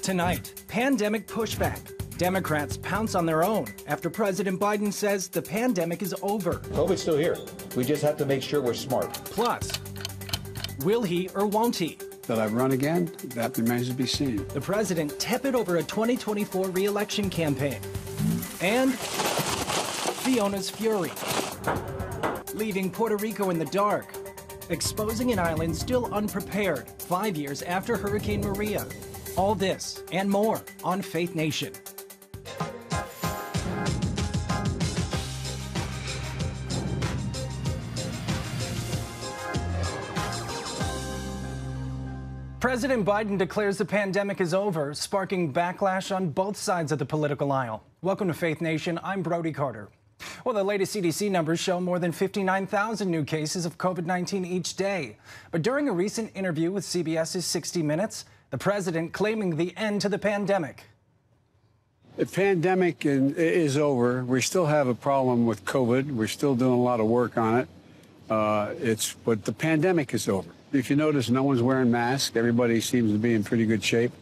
Tonight, pandemic pushback. Democrats pounce on their own after President Biden says the pandemic is over. COVID's still here. We just have to make sure we're smart. Plus, will he or won't he? That I run again, that remains to be seen. The president tepid over a 2024 re-election campaign. And FIONA's fury, leaving Puerto Rico in the dark, exposing an island still unprepared 5 years after Hurricane Maria. All this and more on Faith Nation. President Biden declares the pandemic is over, sparking backlash on both sides of the political aisle. Welcome to Faith Nation. I'm Brody Carter. Well, the latest CDC numbers show more than 59,000 new cases of COVID-19 each day. But during a recent interview with CBS's 60 Minutes, the president claiming the end to the pandemic. The pandemic is over. We still have a problem with COVID. We're still doing a lot of work on it. But the pandemic is over. If you notice, no one's wearing masks. Everybody seems to be in pretty good shape.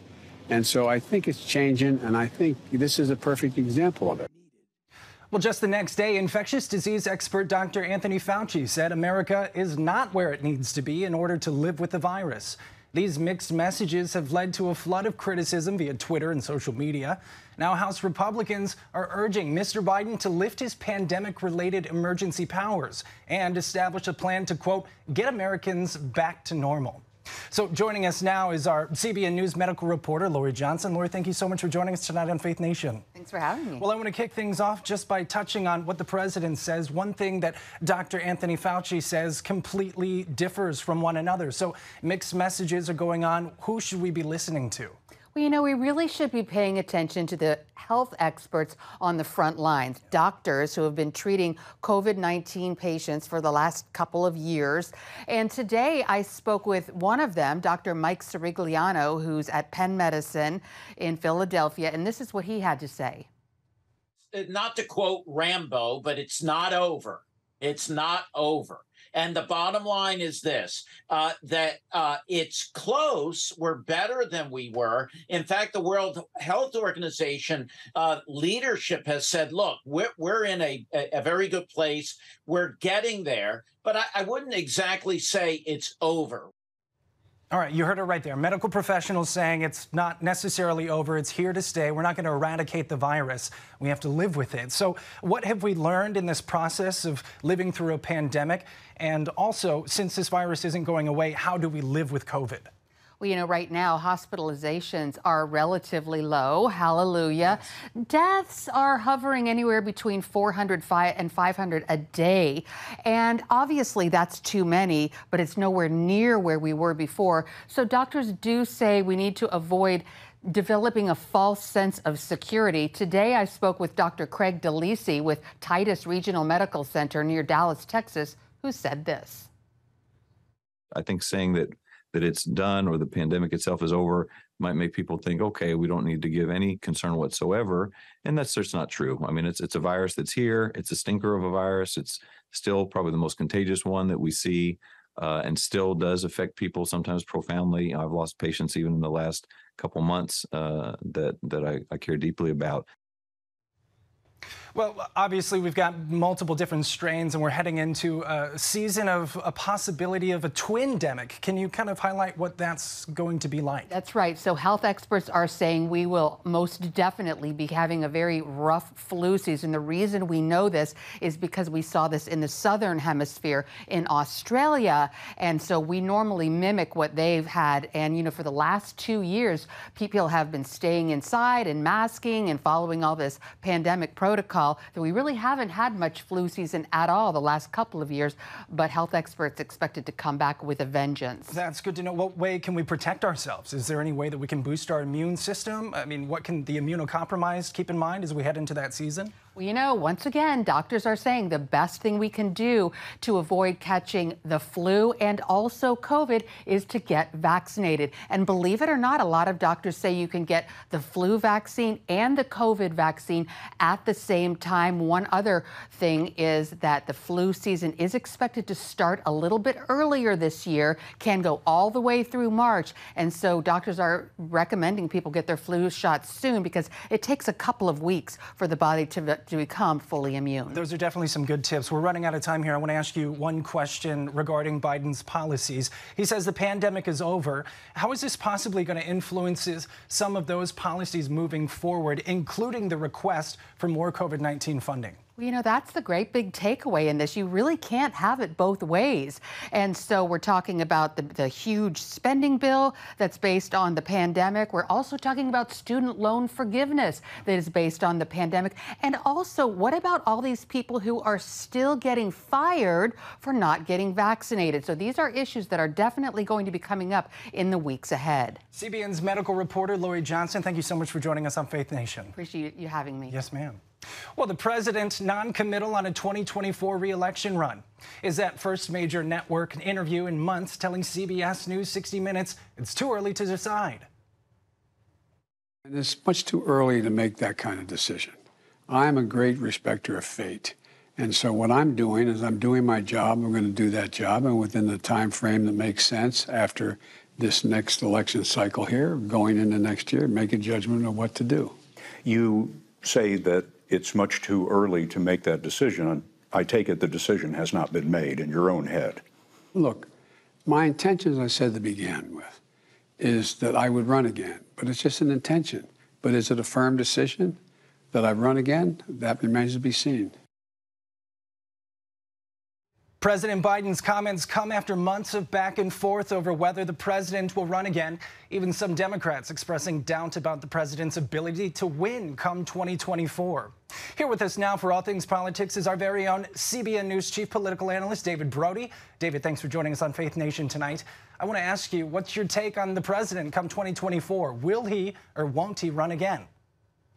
And so I think it's changing, and I think this is a perfect example of it. Well, just the next day, infectious disease expert Dr. Anthony Fauci said America is not where it needs to be in order to live with the virus. These mixed messages have led to a flood of criticism via Twitter and social media. Now, House Republicans are urging Mr. Biden to lift his pandemic-related emergency powers and establish a plan to, quote, get Americans back to normal. So joining us now is our CBN News medical reporter, Lori Johnson. Lori, thank you so much for joining us tonight on Faith Nation. Thanks for having me. Well, I want to kick things off just by touching on what the president says. One thing that Dr. Anthony Fauci says completely differs from one another. So mixed messages are going on. Who should we be listening to? Well, you know, we really should be paying attention to the health experts on the front lines, doctors who have been treating COVID-19 patients for the last couple of years. And today I spoke with one of them, Dr. Mike Sirigliano, who's at Penn Medicine in Philadelphia, and this is what he had to say. Not to quote Rambo, but it's not over. It's not over. And the bottom line is this, that it's close. We're better than we were. In fact, the World Health Organization leadership has said, look, we're in a very good place. We're getting there. But I wouldn't exactly say it's over. All right, you heard it right there. Medical professionals saying it's not necessarily over. It's here to stay. We're not going to eradicate the virus. We have to live with it. So what have we learned in this process of living through a pandemic? And also, since this virus isn't going away, how do we live with COVID? Well, you know, right now, hospitalizations are relatively low. Hallelujah. Yes. Deaths are hovering anywhere between 400 and 500 a day. And obviously, that's too many, but it's nowhere near where we were before. So doctors do say we need to avoid developing a false sense of security. Today, I spoke with Dr. Craig DeLisi with Titus Regional Medical Center near Dallas, Texas, who said this. I think saying that it's done or the pandemic itself is over might make people think, okay, we don't need to give any concern whatsoever. And that's just not true. I mean, it's a virus that's here. It's a stinker of a virus. It's still probably the most contagious one that we see and still does affect people sometimes profoundly. I've lost patients even in the last couple months that I care deeply about. Well, obviously, we've got multiple different strains, and we're heading into a season of a possibility of a twin-demic. Can you kind of highlight what that's going to be like? That's right. So health experts are saying we will most definitely be having a very rough flu season. The reason we know this is because we saw this in the southern hemisphere in Australia. And so we normally mimic what they've had. And, you know, for the last 2 years, people have been staying inside and masking and following all this pandemic protocol. That we really haven't had much flu season at all the last couple of years, but health experts expect it to come back with a vengeance. That's good to know. What way can we protect ourselves? Is there any way that we can boost our immune system? I mean, what can the immunocompromised keep in mind as we head into that season? Well, you know, once again, doctors are saying the best thing we can do to avoid catching the flu and also COVID is to get vaccinated. And believe it or not, a lot of doctors say you can get the flu vaccine and the COVID vaccine at the same time. One other thing is that the flu season is expected to start a little bit earlier this year, can go all the way through March. And so doctors are recommending people get their flu shots soon because it takes a couple of weeks for the body to become fully immune. Those are definitely some good tips. We're running out of time here. I want to ask you one question regarding Biden's policies. He says the pandemic is over. How is this possibly going to influence some of those policies moving forward, including the request for more COVID-19 funding? Well, you know, that's the great big takeaway in this. You really can't have it both ways. And so we're talking about the huge spending bill that's based on the pandemic. We're also talking about student loan forgiveness that is based on the pandemic. And also, what about all these people who are still getting fired for not getting vaccinated? So these are issues that are definitely going to be coming up in the weeks ahead. CBN's medical reporter, Lori Johnson, thank you so much for joining us on Faith Nation. Appreciate you having me. Yes, ma'am. Well, the president non-committal on a 2024 re-election run. Is that first major network interview in months, telling CBS News 60 Minutes it's too early to decide. And it's much too early to make that kind of decision. I'm a great respecter of fate. And so what I'm doing is I'm doing my job. I'm going to do that job. And within the time frame that makes sense after this next election cycle here, going into next year, make a judgment of what to do. You say that it's much too early to make that decision. I take it the decision has not been made in your own head. Look, my intention, as I said to begin with, is that I would run again. But it's just an intention. But is it a firm decision that I run again? That remains to be seen. President Biden's comments come after months of back and forth over whether the president will run again. Even some Democrats expressing doubt about the president's ability to win come 2024. Here with us now for all things politics is our very own CBN News chief political analyst, David Brody. David, thanks for joining us on Faith Nation tonight. I want to ask you, what's your take on the president come 2024? Will he or won't he run again?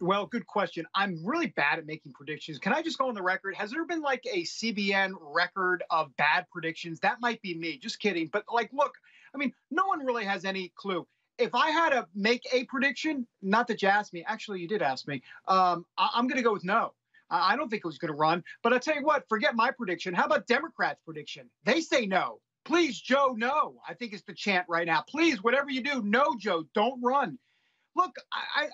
Well, good question. I'm really bad at making predictions. Can I just go on the record? Has there been like a CBN record of bad predictions? That might be me. Just kidding. But like, look, I mean, no one really has any clue. If I had to make a prediction, not that you asked me, actually, you did ask me, I'm going to go with no. I don't think it was going to run. But I'll tell you what, forget my prediction. How about Democrats' prediction? They say no. Please, Joe, no. I think it's the chant right now. Please, whatever you do, no, Joe, don't run. Look,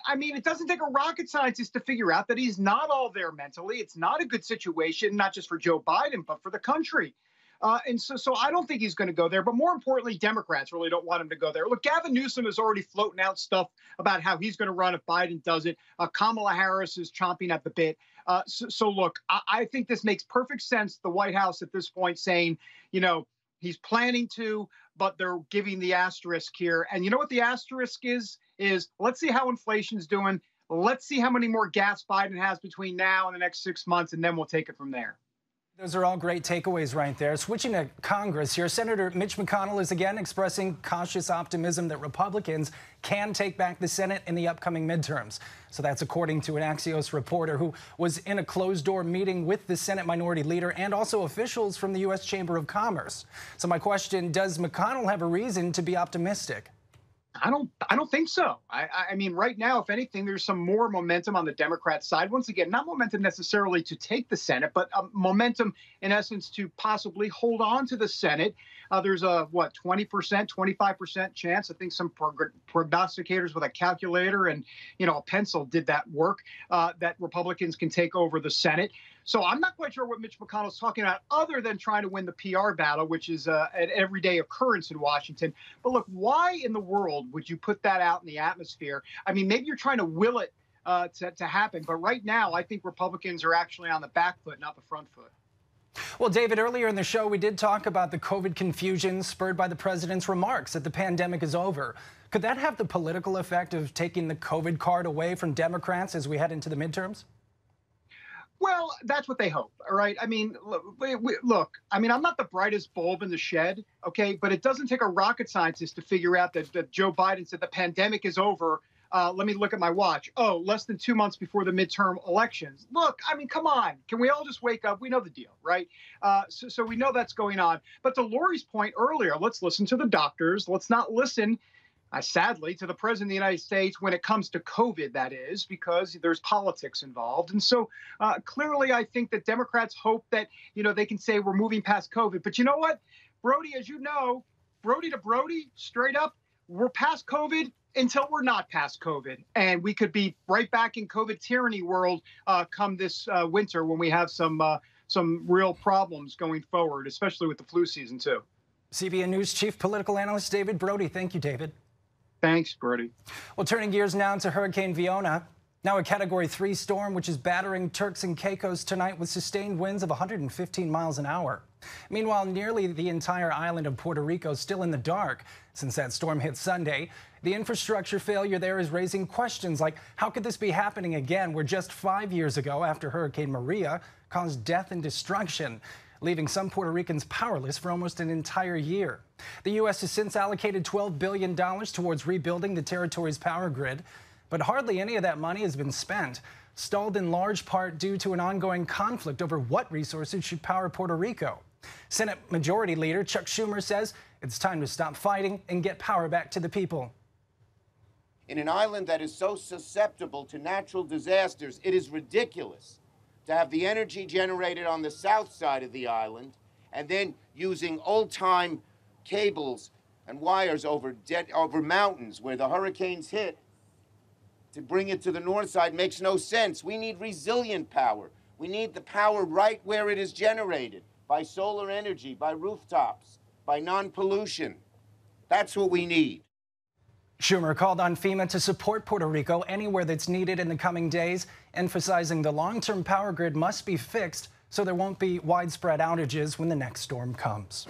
I mean, it doesn't take a rocket scientist to figure out that he's not all there mentally. It's not a good situation, not just for Joe Biden, but for the country. And so I don't think he's going to go there. But more importantly, Democrats really don't want him to go there. Look, Gavin Newsom is already floating out stuff about how he's going to run if Biden doesn't. Kamala Harris is chomping at the bit. So look, I think this makes perfect sense. The White House at this point saying, you know, he's planning to, but they're giving the asterisk here. And you know what the asterisk is let's see how inflation's doing. Let's see how many more gas Biden has between now and the next 6 months, and then we'll take it from there. Those are all great takeaways right there. Switching to Congress here, Senator Mitch McConnell is again expressing cautious optimism that Republicans can take back the Senate in the upcoming midterms. So that's according to an Axios reporter who was in a closed-door meeting with the Senate Minority Leader and also officials from the U.S. Chamber of Commerce. So my question, does McConnell have a reason to be optimistic? I don't think so. I mean, right now, if anything, there's some more momentum on the Democrat side. Once again, not momentum necessarily to take the Senate, but momentum, in essence, to possibly hold on to the Senate. There's a, 20%, 25% chance. I think some prognosticators with a calculator and, a pencil did that work, that Republicans can take over the Senate. So I'm not quite sure what Mitch McConnell's talking about other than trying to win the PR battle, which is an everyday occurrence in Washington. But look, why in the world would you put that out in the atmosphere? I mean, maybe you're trying to will it to happen. But right now, I think Republicans are actually on the back foot, not the front foot. Well, David, earlier in the show, we did talk about the COVID confusion spurred by the president's remarks that the pandemic is over. Could that have the political effect of taking the COVID card away from Democrats as we head into the midterms? Well, that's what they hope. All right. I mean, look, I mean, I'm not the brightest bulb in the shed. OK, but it doesn't take a rocket scientist to figure out that Joe Biden said the pandemic is over let me look at my watch. Oh, less than 2 months before the midterm elections. Look, I mean, come on. Can we all just wake up? We know the deal, right? So we know that's going on. But to Lori's point earlier, let's listen to the doctors. Let's not listen, sadly, to the president of the United States when it comes to COVID, that is, because there's politics involved. And so clearly, I think that Democrats hope that, they can say we're moving past COVID. But you know what, Brody, as you know, Brody to Brody, straight up, we're past COVID until we're not past COVID. And we could be right back in COVID tyranny world come this winter when we have some real problems going forward, especially with the flu season, too. CBN News Chief Political Analyst David Brody. Thank you, David. Thanks, Brody. Well, turning gears now to Hurricane FIONA. Now a Category 3 storm, which is battering Turks and Caicos tonight with sustained winds of 115 miles an hour. Meanwhile, nearly the entire island of Puerto Rico is still in the dark since that storm hit Sunday. The infrastructure failure there is raising questions like, how could this be happening again, where just 5 years ago, after Hurricane Maria caused death and destruction, leaving some Puerto Ricans powerless for almost an entire year. The U.S. has since allocated $12 billion towards rebuilding the territory's power grid, but hardly any of that money has been spent, stalled in large part due to an ongoing conflict over what resources should power Puerto Rico. Senate Majority Leader Chuck Schumer says it's time to stop fighting and get power back to the people. In an island that is so susceptible to natural disasters, it is ridiculous to have the energy generated on the south side of the island and then using old-time cables and wires over mountains where the hurricanes hit to bring it to the north side makes no sense. We need resilient power. We need the power right where it is generated, by solar energy, by rooftops, by non-pollution. That's what we need. Schumer called on FEMA to support Puerto Rico anywhere that's needed in the coming days, emphasizing the long-term power grid must be fixed so there won't be widespread outages when the next storm comes.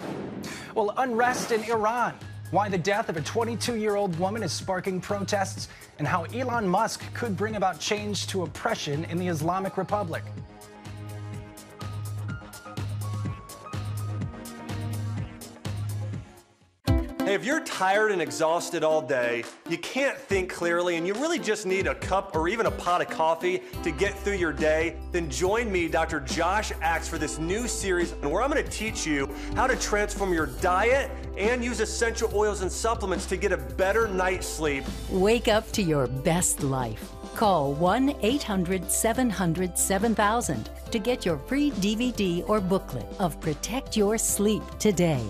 Well, unrest in Iran. Why the death of a 22-year-old woman is sparking protests, and how Elon Musk could bring about change to oppression in the Islamic Republic. Hey, if you're tired and exhausted all day, you can't think clearly, and you really just need a cup or even a pot of coffee to get through your day, then join me, Dr. Josh Axe, for this new series where I'm going to teach you how to transform your diet and use essential oils and supplements to get a better night's sleep. Wake up to your best life. Call 1-800-700-7000 to get your free DVD or booklet of Protect Your Sleep today.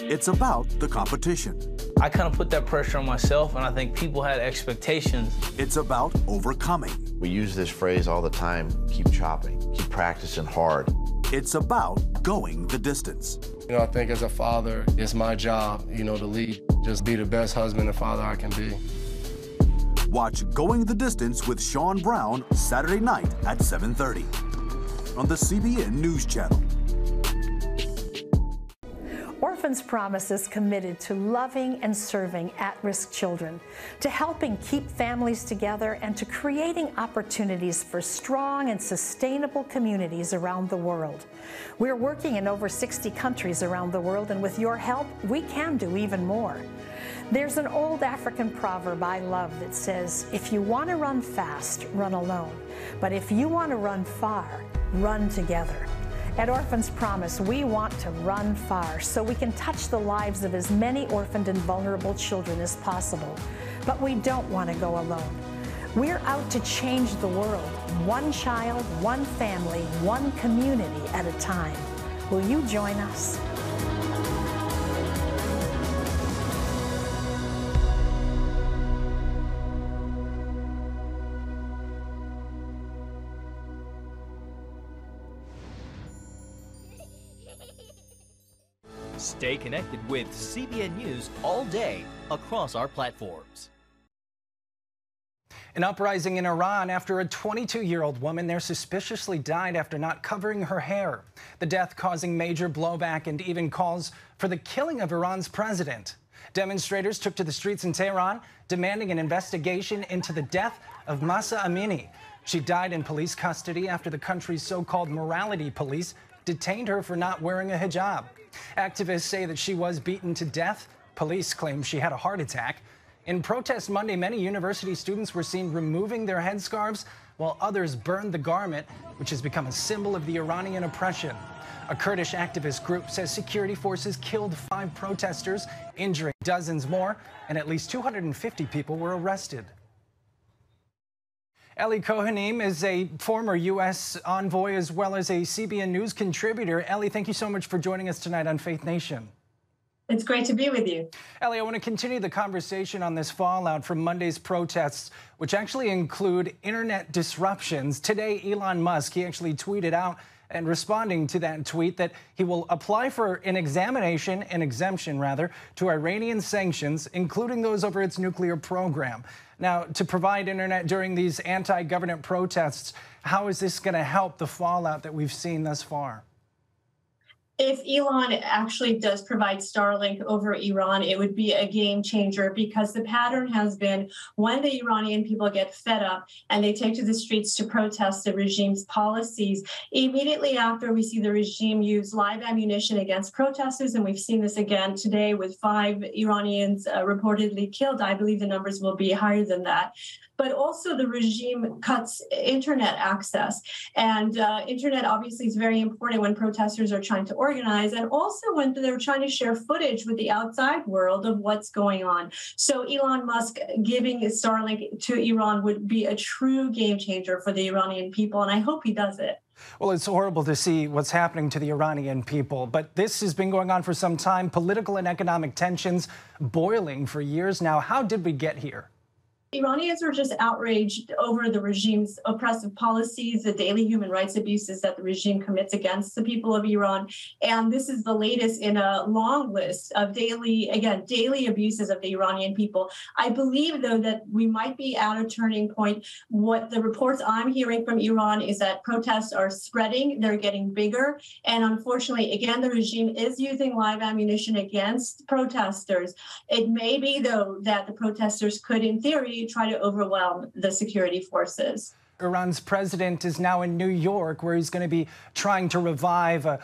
It's about the competition. I kind of put that pressure on myself, and I think people had expectations. It's about overcoming. We use this phrase all the time, keep chopping, keep practicing hard. It's about going the distance. I think as a father, it's my job, to lead, just be the best husband and father I can be. Watch Going the Distance with Sean Brown Saturday night at 7:30 on the CBN News Channel. Orphans Promise is committed to loving and serving at-risk children, to helping keep families together, and to creating opportunities for strong and sustainable communities around the world. We're working in over 60 countries around the world, and with your help, we can do even more. There's an old African proverb I love that says, if you want to run fast, run alone. But if you want to run far, run together. At Orphans Promise, we want to run far so we can touch the lives of as many orphaned and vulnerable children as possible. But we don't want to go alone. We're out to change the world, one child, one family, one community at a time. Will you join us? Stay connected with CBN News all day across our platforms. An uprising in Iran after a 22-year-old woman there suspiciously died after not covering her hair. The death causing major blowback and even calls for the killing of Iran's president. Demonstrators took to the streets in Tehran, demanding an investigation into the death of Mahsa Amini. She died in police custody after the country's so-called morality police detained her for not wearing a hijab. Activists say that she was beaten to death. Police claim she had a heart attack. In protest Monday, many university students were seen removing their headscarves while others burned the garment, which has become a symbol of the Iranian oppression. A Kurdish activist group says security forces killed 5 protesters, injuring dozens more, and at least 250 people were arrested. Ellie Kohanim is a former U.S. envoy as well as a CBN News contributor. Ellie, thank you so much for joining us tonight on Faith Nation. It's great to be with you. Ellie, I want to continue the conversation on this fallout from Monday's protests, which actually include internet disruptions. Today, Elon Musk, he actually tweeted out and responding to that tweet that he will apply for an exemption to Iranian sanctions, including those over its nuclear program. Now, to provide internet during these anti-government protests, how is this going to help the fallout that we've seen thus far? If Elon actually does provide Starlink over Iran, it would be a game changer, because the pattern has been when the Iranian people get fed up and they take to the streets to protest the regime's policies, immediately after we see the regime use live ammunition against protesters, and we've seen this again today with 5 Iranians reportedly killed. I believe the numbers will be higher than that. But also the regime cuts internet access. And internet obviously is very important when protesters are trying to organize, and also when they're trying to share footage with the outside world of what's going on. So Elon Musk giving Starlink to Iran would be a true game changer for the Iranian people, and I hope he does it. Well, it's horrible to see what's happening to the Iranian people, but this has been going on for some time. Political and economic tensions boiling for years now. How did we get here? Iranians are just outraged over the regime's oppressive policies, the daily human rights abuses that the regime commits against the people of Iran. And this is the latest in a long list of daily abuses of the Iranian people. I believe, though, that we might be at a turning point. What the reports I'm hearing from Iran is that protests are spreading, they're getting bigger. And unfortunately, again, the regime is using live ammunition against protesters. It may be, though, that the protesters could, in theory, try to overwhelm the security forces. Iran's president is now in New York, where he's going to be trying to revive a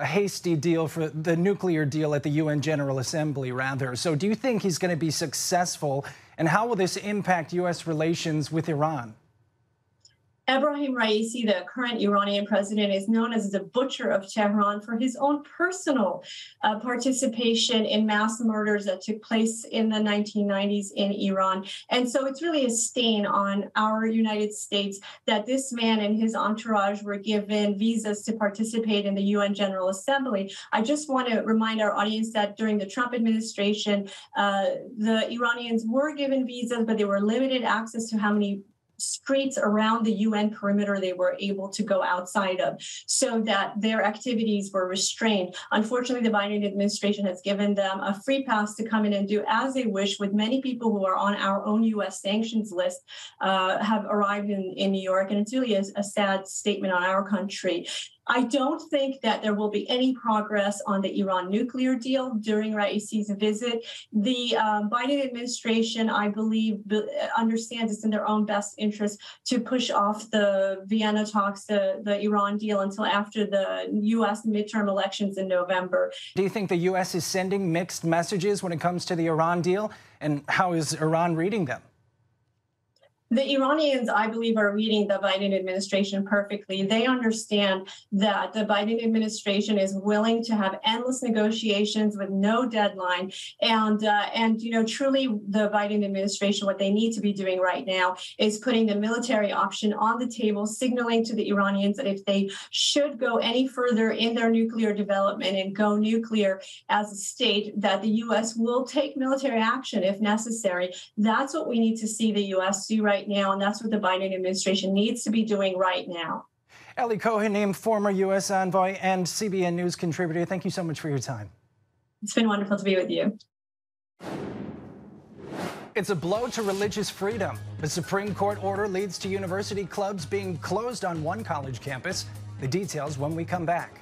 hasty deal for the nuclear deal at the UN General Assembly, rather. So do you think he's going to be successful, and how will this impact U.S. relations with Iran? Ebrahim Raisi, the current Iranian president, is known as the butcher of Tehran for his own personal participation in mass murders that took place in the 1990s in Iran. And so it's really a stain on our United States that this man and his entourage were given visas to participate in the UN General Assembly. I just want to remind our audience that during the Trump administration, the Iranians were given visas, but they were limited access to how many streets around the UN perimeter they were able to go outside of, so that their activities were restrained. Unfortunately, the Biden administration has given them a free pass to come in and do as they wish, with many people who are on our own U.S. sanctions list have arrived in New York, and it's really a sad statement on our country. I don't think that there will be any progress on the Iran nuclear deal during Raisi's visit. The Biden administration, I believe, understands it's in their own best interest to push off the Vienna talks, the Iran deal, until after the U.S. midterm elections in November. Do you think the U.S. is sending mixed messages when it comes to the Iran deal, and how is Iran reading them? The Iranians, I believe, are reading the Biden administration perfectly. They understand that the Biden administration is willing to have endless negotiations with no deadline. And truly the Biden administration, what they need to be doing right now is putting the military option on the table, signaling to the Iranians that if they should go any further in their nuclear development and go nuclear as a state, that the U.S. will take military action if necessary. That's what we need to see the U.S. do right now, and that's what the Biden administration needs to be doing right now. Ellie Kohanim, former U.S. envoy and CBN News contributor, thank you so much for your time. It's been wonderful to be with you. It's a blow to religious freedom. The Supreme Court order leads to university clubs being closed on one college campus. The details when we come back.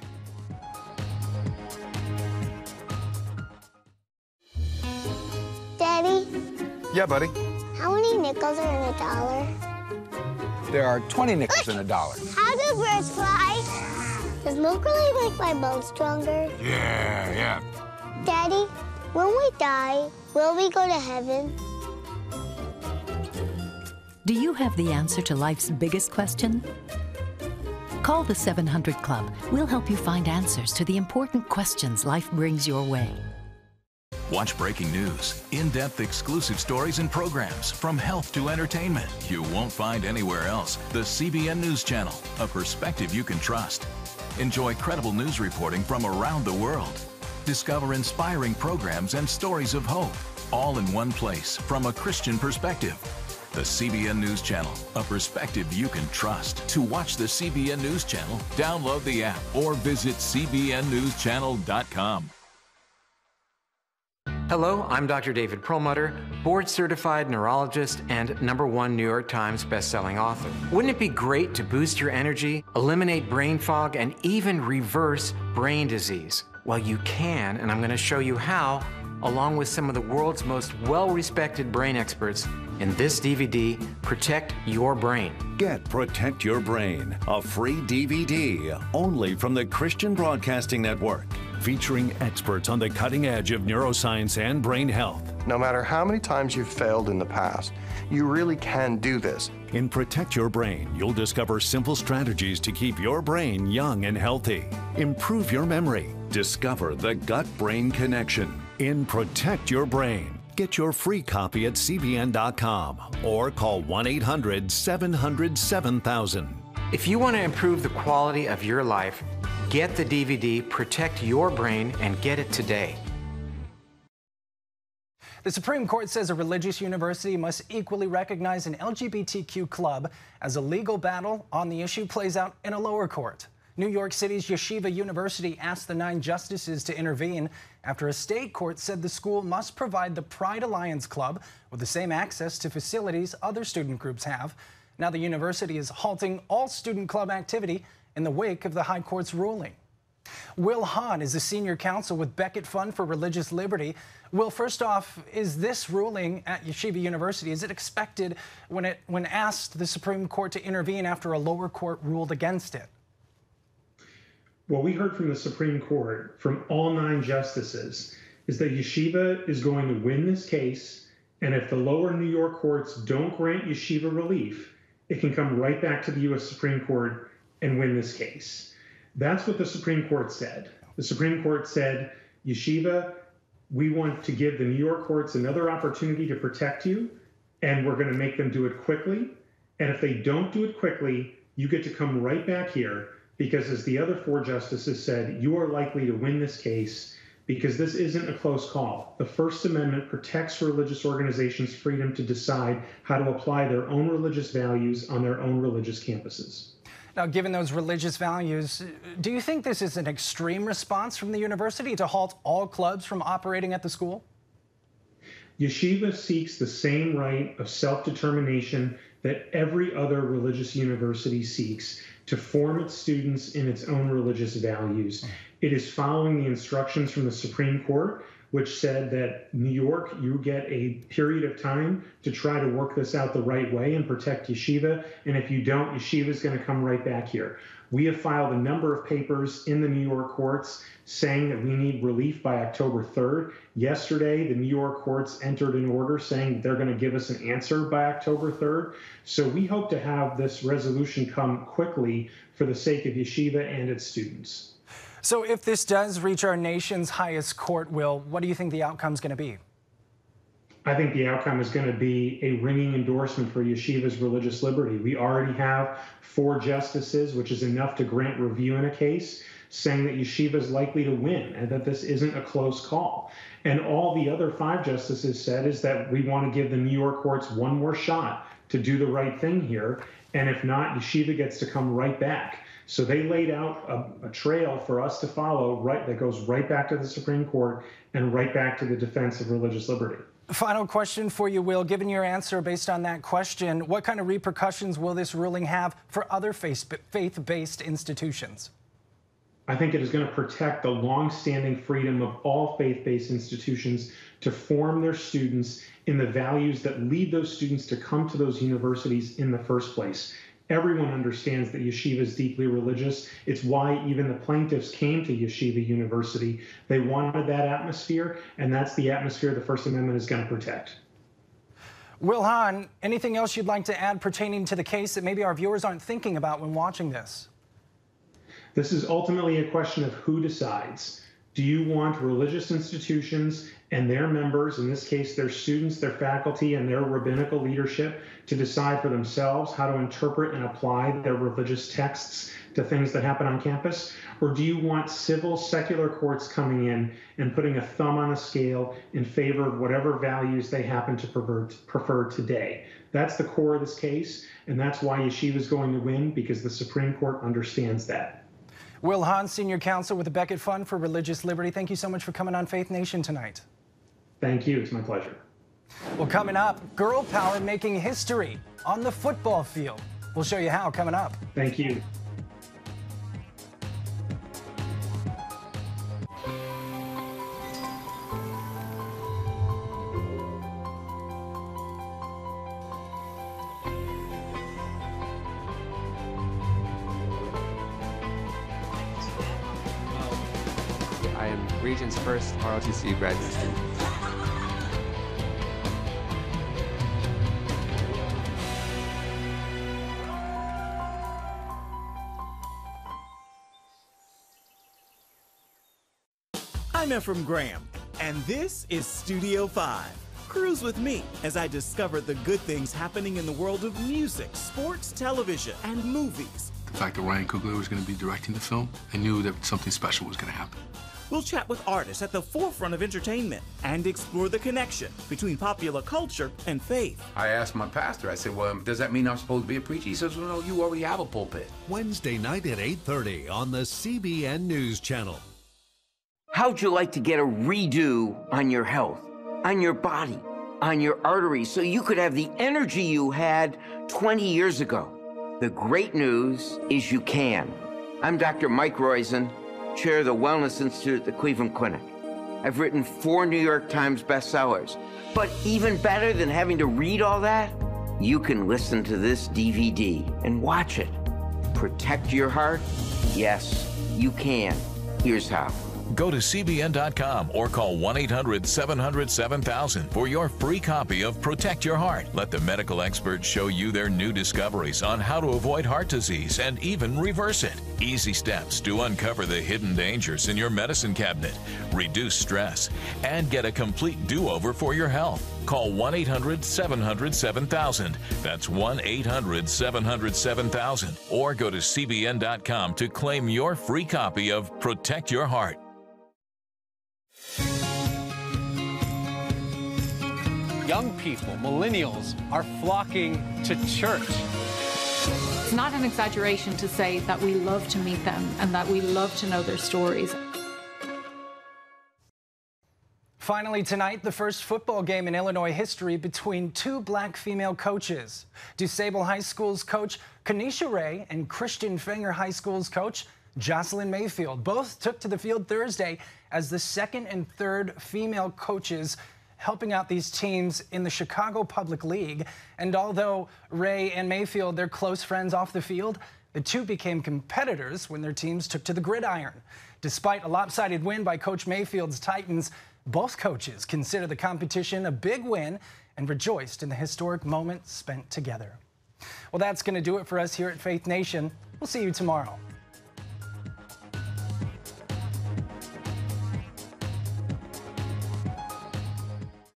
Daddy? Yeah, buddy? How many nickels are in a dollar? There are 20 nickels in a dollar. How do birds fly? Does milk really make my bones stronger? Yeah. Daddy, when we die, will we go to heaven? Do you have the answer to life's biggest question? Call the 700 Club. We'll help you find answers to the important questions life brings your way. Watch breaking news, in-depth exclusive stories and programs from health to entertainment you won't find anywhere else. The CBN News Channel, a perspective you can trust. Enjoy credible news reporting from around the world. Discover inspiring programs and stories of hope, all in one place from a Christian perspective. The CBN News Channel, a perspective you can trust. To watch the CBN News Channel, download the app or visit cbnnewschannel.com. Hello, I'm Dr. David Perlmutter, board-certified neurologist and #1 New York Times bestselling author. Wouldn't it be great to boost your energy, eliminate brain fog, and even reverse brain disease? Well, you can, and I'm going to show you how, along with some of the world's most well-respected brain experts in this DVD, Protect Your Brain. Get Protect Your Brain, a free DVD only from the Christian Broadcasting Network, featuring experts on the cutting edge of neuroscience and brain health. No matter how many times you've failed in the past, you really can do this. In Protect Your Brain, you'll discover simple strategies to keep your brain young and healthy. Improve your memory. Discover the gut-brain connection. In Protect Your Brain. Get your free copy at cbn.com or call 1-800-700-7000. If you want to improve the quality of your life, get the DVD Protect Your Brain and get it today. The Supreme Court says a religious university must equally recognize an LGBTQ club as a legal battle on the issue plays out in a lower court. New York City's Yeshiva University asked the 9 justices to intervene after a state court said the school must provide the Pride Alliance Club with the same access to facilities other student groups have. Now the university is halting all student club activity in the wake of the High Court's ruling. Will Hahn is a senior counsel with Beckett Fund for Religious Liberty. Will, first off, is this ruling at Yeshiva University, is it expected when asked the Supreme Court to intervene after a lower court ruled against it? What we heard from the Supreme Court, from all 9 justices, is that Yeshiva is going to win this case, and if the lower New York courts don't grant Yeshiva relief, it can come right back to the U.S. Supreme Court and win this case. That's what the Supreme Court said. The Supreme Court said, Yeshiva, we want to give the New York courts another opportunity to protect you, and we're going to make them do it quickly. And if they don't do it quickly, you get to come right back here, because as the other 4 justices said, you are likely to win this case because this isn't a close call. The First Amendment protects religious organizations' freedom to decide how to apply their own religious values on their own religious campuses. Now, given those religious values, do you think this is an extreme response from the university to halt all clubs from operating at the school? Yeshiva seeks the same right of self-determination that every other religious university seeks, to form its students in its own religious values. It is following the instructions from the Supreme Court, which said that New York, you get a period of time to try to work this out the right way and protect Yeshiva. And if you don't, Yeshiva is going to come right back here. We have filed a number of papers in the New York courts saying that we need relief by October 3rd. Yesterday, the New York courts entered an order saying that they're going to give us an answer by October 3rd. So we hope to have this resolution come quickly for the sake of Yeshiva and its students. So if this does reach our nation's highest court, Will, what do you think the outcome is going to be? I think the outcome is going to be a ringing endorsement for Yeshiva's religious liberty. We already have 4 justices, which is enough to grant review in a case, saying that Yeshiva is likely to win and that this isn't a close call. And all the other 5 justices said is that we want to give the New York courts one more shot to do the right thing here. And if not, Yeshiva gets to come right back. So they laid out a trail for us to follow that goes right back to the Supreme Court and right back to the defense of religious liberty. Final question for you, Will. Given your answer based on that question, what kind of repercussions will this ruling have for other faith-based institutions? I think it is going to protect the long-standing freedom of all faith-based institutions to form their students in the values that lead those students to come to those universities in the first place. Everyone understands that Yeshiva is deeply religious. It's why even the plaintiffs came to Yeshiva University. They wanted that atmosphere, and that's the atmosphere the First Amendment is going to protect. Will Hahn, anything else you'd like to add pertaining to the case that maybe our viewers aren't thinking about when watching this? This is ultimately a question of who decides. Do you want religious institutions and their members, in this case their students, their faculty, and their rabbinical leadership, to decide for themselves how to interpret and apply their religious texts to things that happen on campus? Or do you want civil, secular courts coming in and putting a thumb on a scale in favor of whatever values they happen to prefer today? That's the core of this case, and that's why yeshiva is going to win, because the Supreme Court understands that. Will Hahn, Senior Counsel with the Becket Fund for Religious Liberty, thank you so much for coming on Faith Nation tonight. Thank you. It's my pleasure. Well, coming up, girl power making history on the football field. We'll show you how coming up. Thank you. I am Region's first ROTC graduate student. I'm Ephraim Graham, and this is Studio 5. Cruise with me as I discover the good things happening in the world of music, sports, television, and movies. The fact that Ryan Coogler was going to be directing the film, I knew that something special was going to happen. We'll chat with artists at the forefront of entertainment and explore the connection between popular culture and faith. I asked my pastor, I said, well, does that mean I'm supposed to be a preacher? He says, well, no, you already have a pulpit. Wednesday night at 8:30 on the CBN News Channel. How'd you like to get a redo on your health, on your body, on your arteries, so you could have the energy you had 20 years ago? The great news is you can. I'm Dr. Mike Roizen, chair of the Wellness Institute at the Cleveland Clinic. I've written 4 New York Times bestsellers. But even better than having to read all that, you can listen to this DVD and watch it. Protect your heart? Yes, you can. Here's how. Go to CBN.com or call 1-800-700-7000 for your free copy of Protect Your Heart. Let the medical experts show you their new discoveries on how to avoid heart disease and even reverse it. Easy steps to uncover the hidden dangers in your medicine cabinet, reduce stress, and get a complete do-over for your health. Call 1-800-700-7000. That's 1-800-700-7000. Or go to CBN.com to claim your free copy of Protect Your Heart. Young people, millennials, are flocking to church. It's not an exaggeration to say that we love to meet them and that we love to know their stories. Finally tonight, the first football game in Illinois history between 2 black female coaches. DuSable High School's coach Kanisha Ray and Christian Fenger High School's coach Jocelyn Mayfield both took to the field Thursday as the 2nd and 3rd female coaches helping out these teams in the Chicago Public League. And although Ray and Mayfield, they're close friends off the field, the two became competitors when their teams took to the gridiron. Despite a lopsided win by Coach Mayfield's Titans, both coaches consider the competition a big win and rejoiced in the historic moment spent together. Well, that's going to do it for us here at Faith Nation. We'll see you tomorrow.